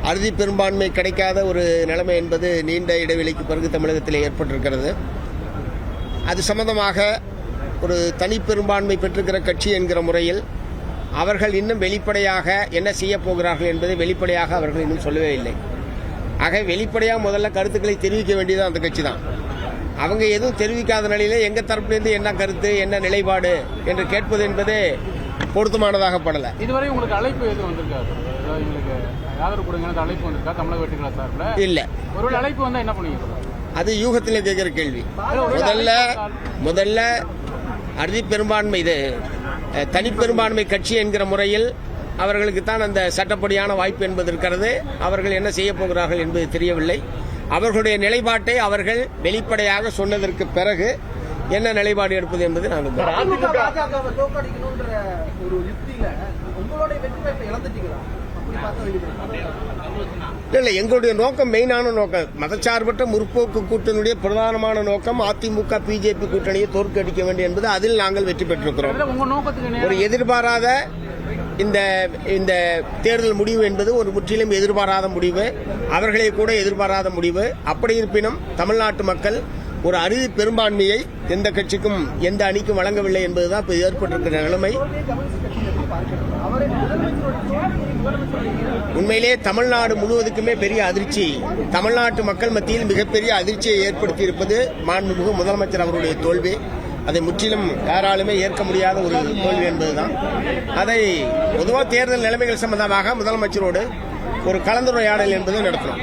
அறுதி பெரும்பான்மை கிடைக்காத ஒரு நிலைமை என்பது நீண்ட இடைவெளிக்கு பிறகு தமிழகத்தில் ஏற்பட்டிருக்கிறது. அது சம்பந்தமாக ஒரு தனி பெரும்பான்மை பெற்றிருக்கிற கட்சி என்கிற முறையில் அவர்கள் இன்னும் வெளிப்படையாக என்ன செய்ய போகிறார்கள் என்பதை வெளிப்படையாக அவர்கள் இன்னும் சொல்லவே இல்லை. ஆக வெளிப்படையாக முதல்ல கருத்துக்களை தெரிவிக்க வேண்டியது அந்த கட்சி தான். அவங்க எதுவும் தெரிவிக்காத நிலையில எங்கள் தரப்பிலிருந்து என்ன கருத்து என்ன நிலைப்பாடு என்று கேட்பது என்பதே பொருத்தமானதாக படலை. இதுவரை உங்களுக்கு அழைப்பு எதுவும் வந்திருக்காது? எங்களுக்கு ஆதரவு கொடுங்க அழைப்பு வந்திருக்கா தமிழக வெற்றிகளா சார்பில்? இல்லை. ஒரு அழைப்பு வந்தால் என்ன பண்ணுவீங்க? அது யூகத்தில் கேட்கிற கேள்வி. முதல்ல அறுதி பெரும்பான்மை இது தனிப்பெரும்பான்மை கட்சி என்கிற முறையில் அவர்களுக்குத்தான் அந்த சட்டப்படியான வாய்ப்பு என்பது இருக்கிறது. அவர்கள் என்ன செய்ய போகிறார்கள் என்பது தெரியவில்லை. அவர்களுடைய நிலைப்பாட்டை அவர்கள் வெளிப்படையாக சொன்னதற்கு பிறகு என்ன நிலைப்பாடு எடுப்பது என்பது நாங்கள் இல்லை. எங்களுடைய நோக்கம் மெயினான நோக்கம் மதச்சார்பற்ற முற்போக்கு கூட்டணியுடைய பிரதானமான நோக்கம் அதிமுக பிஜேபி கூட்டணியை தோற்கடிக்க வேண்டும் என்பது அதில் நாங்கள் வெற்றி பெற்றிருக்கிறோம். ஒரு எதிர்பாராத இந்த தேர்தல் முடிவு என்பது ஒரு முற்றிலும் எதிர்பாராத முடிவு, அவர்களே கூட எதிர்பாராத முடிவு. அப்படி இருப்பினும் தமிழ்நாட்டு மக்கள் ஒரு அறுதி பெரும்பான்மையை எந்த கட்சிக்கும் எந்த அணிக்கும் வழங்கவில்லை என்பதுதான் இப்ப ஏற்பட்டிருக்கிற நிலைமை. உண்மையிலே தமிழ்நாடு முழுவதுக்குமே பெரிய அதிர்ச்சி, தமிழ்நாட்டு மக்கள் மத்தியில் மிகப்பெரிய அதிர்ச்சியை ஏற்படுத்தி இருப்பது மாண்புமிகு முதலமைச்சர் அவருடைய தோல்வி. அதை முற்றிலும் யாராலுமே ஏற்க முடியாத ஒரு தோல்வி என்பதுதான். அதை பொதுவாக தேர்தல் நிலைமைகள் சம்பந்தமாக முதலமைச்சரோடு ஒரு கலந்துரையாடல் என்பது நடத்தணும்.